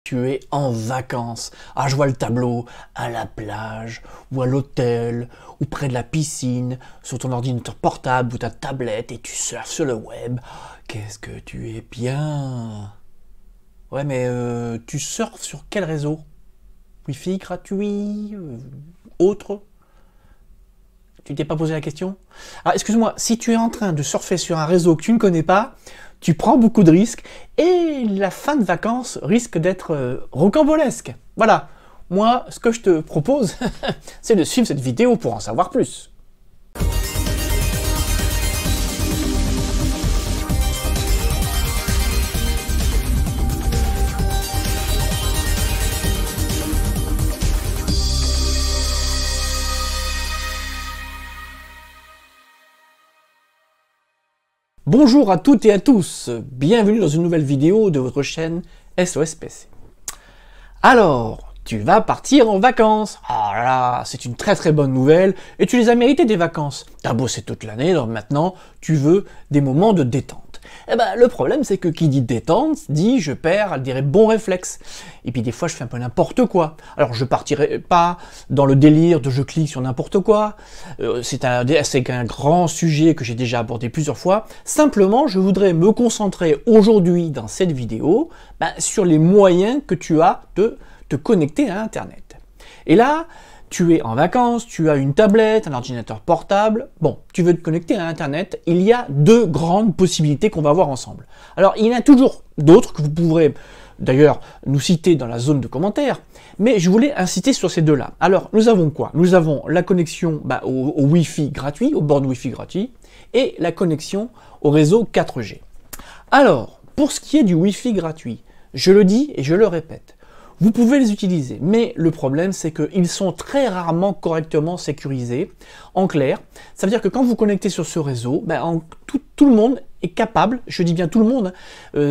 Tu es en vacances. Ah, je vois le tableau à la plage, ou à l'hôtel, ou près de la piscine, sur ton ordinateur portable ou ta tablette, et tu surfes sur le web. Qu'est-ce que tu es bien. Ouais, mais tu surfes sur quel réseau? Wi-Fi gratuit? Autre? Tu t'es pas posé la question? Alors, excuse-moi, si tu es en train de surfer sur un réseau que tu ne connais pas, tu prends beaucoup de risques et la fin de vacances risque d'être rocambolesque. Voilà, moi, ce que je te propose, c'est de suivre cette vidéo pour en savoir plus. Bonjour à toutes et à tous, bienvenue dans une nouvelle vidéo de votre chaîne SOS PC. Alors, tu vas partir en vacances. Ah là là, c'est une très bonne nouvelle et tu les as méritées des vacances. T'as bossé toute l'année, donc maintenant tu veux des moments de détente. Eh ben, le problème c'est que qui dit détente dit je perds, elle dirait bon réflexe. Et puis des fois je fais un peu n'importe quoi. Alors je partirai pas dans le délire de je clique sur n'importe quoi. C'est un grand sujet que j'ai déjà abordé plusieurs fois. Simplement je voudrais me concentrer aujourd'hui dans cette vidéo sur les moyens que tu as de te connecter à Internet. Et là, tu es en vacances, tu as une tablette, un ordinateur portable, bon, tu veux te connecter à Internet, il y a deux grandes possibilités qu'on va voir ensemble. Alors, il y en a toujours d'autres que vous pourrez d'ailleurs nous citer dans la zone de commentaires, mais je voulais inciter sur ces deux-là. Alors, nous avons quoi? Nous avons la connexion au Wi-Fi gratuit, au bornes Wi-Fi gratuit, et la connexion au réseau 4G. Alors, pour ce qui est du Wi-Fi gratuit, je le dis et je le répète, vous pouvez les utiliser, mais le problème c'est qu'ils sont très rarement correctement sécurisés. En clair, ça veut dire que quand vous connectez sur ce réseau, tout le monde est capable, je dis bien tout le monde,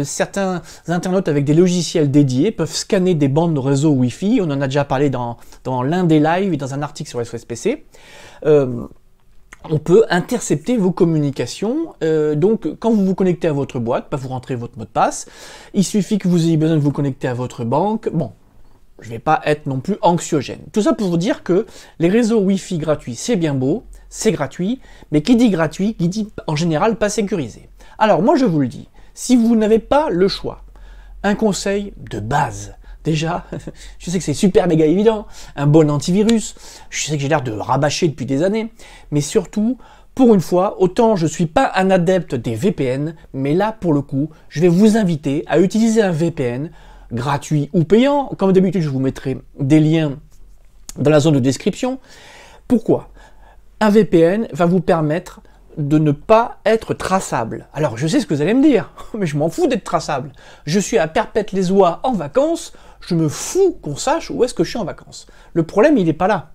certains internautes avec des logiciels dédiés peuvent scanner des bandes de réseau Wi-Fi, on en a déjà parlé dans l'un des lives et dans un article sur SOS PC. On peut intercepter vos communications, donc quand vous vous connectez à votre boîte, vous rentrez votre mot de passe, il suffit que vous ayez besoin de vous connecter à votre banque, bon, je ne vais pas être non plus anxiogène. Tout ça pour vous dire que les réseaux Wi-Fi gratuits, c'est bien beau, c'est gratuit, mais qui dit gratuit, qui dit en général pas sécurisé. Alors moi je vous le dis, si vous n'avez pas le choix, un conseil de base. Déjà, je sais que c'est super méga évident, un bon antivirus, je sais que j'ai l'air de rabâcher depuis des années, mais surtout, pour une fois, autant je ne suis pas un adepte des VPN, mais là, pour le coup, je vais vous inviter à utiliser un VPN, gratuit ou payant. Comme d'habitude, je vous mettrai des liens dans la zone de description. Pourquoi? Un VPN va vous permettre de ne pas être traçable. Alors, je sais ce que vous allez me dire, mais je m'en fous d'être traçable. Je suis à Perpète-les-Oies en vacances, je me fous qu'on sache où est-ce que je suis en vacances. Le problème, il n'est pas là.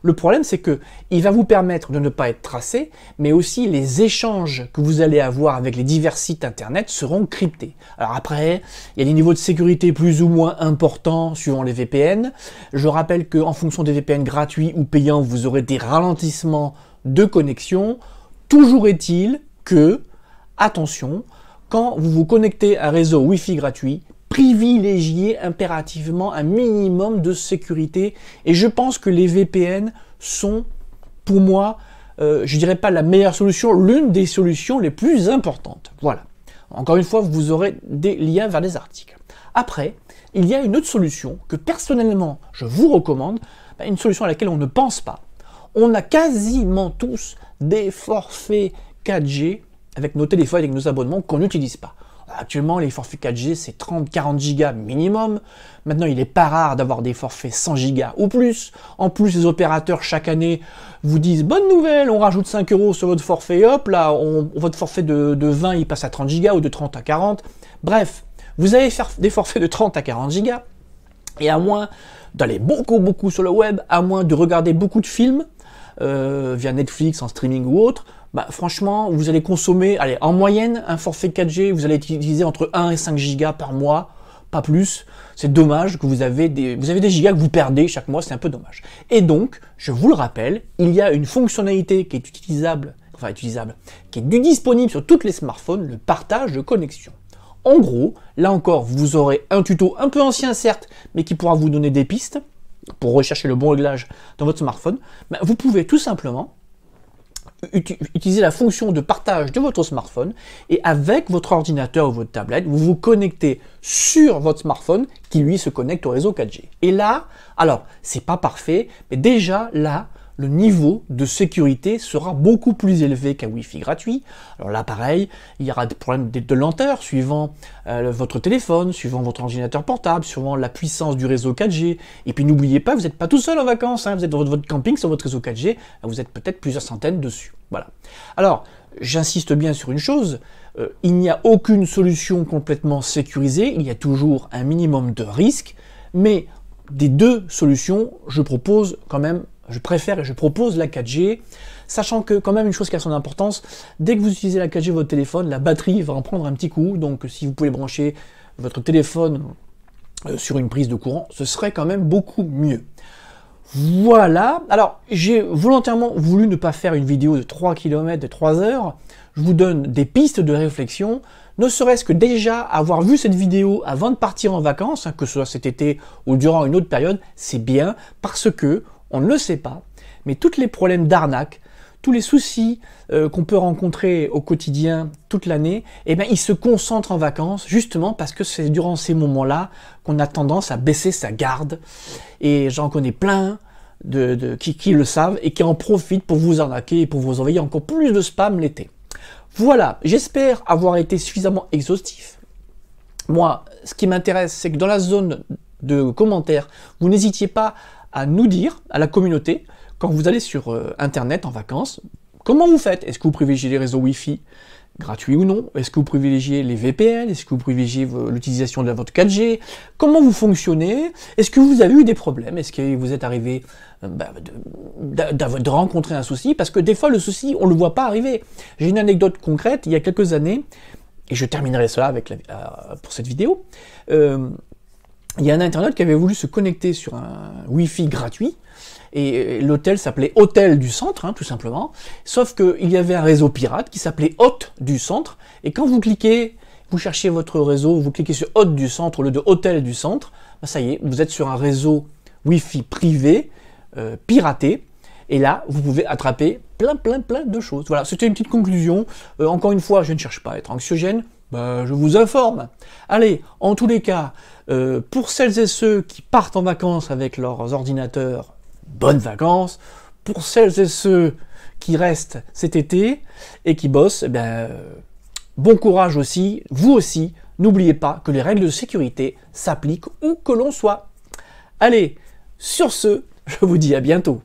Le problème, c'est que il va vous permettre de ne pas être tracé, mais aussi les échanges que vous allez avoir avec les divers sites internet seront cryptés. Alors après, il y a des niveaux de sécurité plus ou moins importants suivant les VPN. Je rappelle qu'en fonction des VPN gratuits ou payants, vous aurez des ralentissements de connexion. Toujours est-il que, attention, quand vous vous connectez à un réseau Wi-Fi gratuit, privilégiez impérativement un minimum de sécurité. Et je pense que les VPN sont, pour moi, je dirais pas la meilleure solution, l'une des solutions les plus importantes. Voilà. Encore une fois, vous aurez des liens vers des articles. Après, il y a une autre solution que personnellement, je vous recommande, une solution à laquelle on ne pense pas. On a quasiment tous des forfaits 4G avec nos téléphones, avec nos abonnements qu'on n'utilise pas. Actuellement, les forfaits 4G, c'est 30-40 gigas minimum. Maintenant, il n'est pas rare d'avoir des forfaits 100 gigas ou plus. En plus, les opérateurs, chaque année, vous disent « Bonne nouvelle, on rajoute 5 € sur votre forfait, hop, là, votre forfait de 20, il passe à 30 gigas ou de 30 à 40. » Bref, vous allez faire des forfaits de 30 à 40 gigas. Et à moins d'aller beaucoup sur le web, à moins de regarder beaucoup de films, via Netflix, en streaming ou autre, franchement, vous allez consommer, allez, en moyenne, un forfait 4G, vous allez utiliser entre 1 et 5 gigas par mois, pas plus. C'est dommage que vous avez des gigas que vous perdez chaque mois, c'est un peu dommage. Et donc, je vous le rappelle, il y a une fonctionnalité qui est utilisable, qui est disponible sur tous les smartphones, le partage de connexion. En gros, là encore, vous aurez un tuto un peu ancien certes, mais qui pourra vous donner des pistes pour rechercher le bon réglage dans votre smartphone. Ben, vous pouvez tout simplement utiliser la fonction de partage de votre smartphone et avec votre ordinateur ou votre tablette, vous vous connectez sur votre smartphone qui lui se connecte au réseau 4G. Et là, alors, c'est pas parfait, mais déjà là, le niveau de sécurité sera beaucoup plus élevé qu'un Wi-Fi gratuit. Alors là, pareil, il y aura des problèmes de lenteur suivant votre téléphone, suivant votre ordinateur portable, suivant la puissance du réseau 4G. Et puis n'oubliez pas, vous n'êtes pas tout seul en vacances, hein, vous êtes dans votre camping sur votre réseau 4G, vous êtes peut-être plusieurs centaines dessus. Voilà. Alors, j'insiste bien sur une chose, il n'y a aucune solution complètement sécurisée, il y a toujours un minimum de risque, mais des deux solutions, je propose quand même, je préfère et je propose la 4G, sachant que quand même une chose qui a son importance, dès que vous utilisez la 4G votre téléphone, la batterie va en prendre un petit coup, donc si vous pouvez brancher votre téléphone sur une prise de courant, ce serait quand même beaucoup mieux. Voilà, alors j'ai volontairement voulu ne pas faire une vidéo de 3 km, de 3 heures, je vous donne des pistes de réflexion, ne serait-ce que déjà avoir vu cette vidéo avant de partir en vacances, hein, que ce soit cet été ou durant une autre période, c'est bien, parce que, on ne le sait pas, mais tous les problèmes d'arnaque, tous les soucis qu'on peut rencontrer au quotidien toute l'année, eh bien, ils se concentrent en vacances, justement parce que c'est durant ces moments-là qu'on a tendance à baisser sa garde. Et j'en connais plein qui le savent et qui en profitent pour vous arnaquer et pour vous envoyer encore plus de spam l'été. Voilà, j'espère avoir été suffisamment exhaustif. Moi, ce qui m'intéresse, c'est que dans la zone de commentaires, vous n'hésitiez pas à nous dire, à la communauté, quand vous allez sur Internet en vacances, comment vous faites? Est-ce que vous privilégiez les réseaux Wi-Fi gratuits ou non? Est-ce que vous privilégiez les VPN? Est-ce que vous privilégiez l'utilisation de votre 4G? Comment vous fonctionnez? Est-ce que vous avez eu des problèmes? Est-ce que vous êtes arrivé de rencontrer un souci? Parce que des fois, le souci, on ne le voit pas arriver. J'ai une anecdote concrète, il y a quelques années, et je terminerai cela avec pour cette vidéo. Il y a un internaute qui avait voulu se connecter sur un Wi-Fi gratuit, et l'hôtel s'appelait Hôtel du Centre, hein, tout simplement, sauf qu'il y avait un réseau pirate qui s'appelait Hôte du Centre, et quand vous cliquez, vous cherchez votre réseau, vous cliquez sur Hôte du Centre au lieu de Hôtel du Centre, ben ça y est, vous êtes sur un réseau Wi-Fi privé, piraté, et là, vous pouvez attraper plein de choses. Voilà, c'était une petite conclusion. Encore une fois, je ne cherche pas à être anxiogène, je vous informe. Allez, en tous les cas, pour celles et ceux qui partent en vacances avec leurs ordinateurs, bonnes vacances. Pour celles et ceux qui restent cet été et qui bossent, eh bien, bon courage aussi, vous aussi. N'oubliez pas que les règles de sécurité s'appliquent où que l'on soit. Allez, sur ce, je vous dis à bientôt.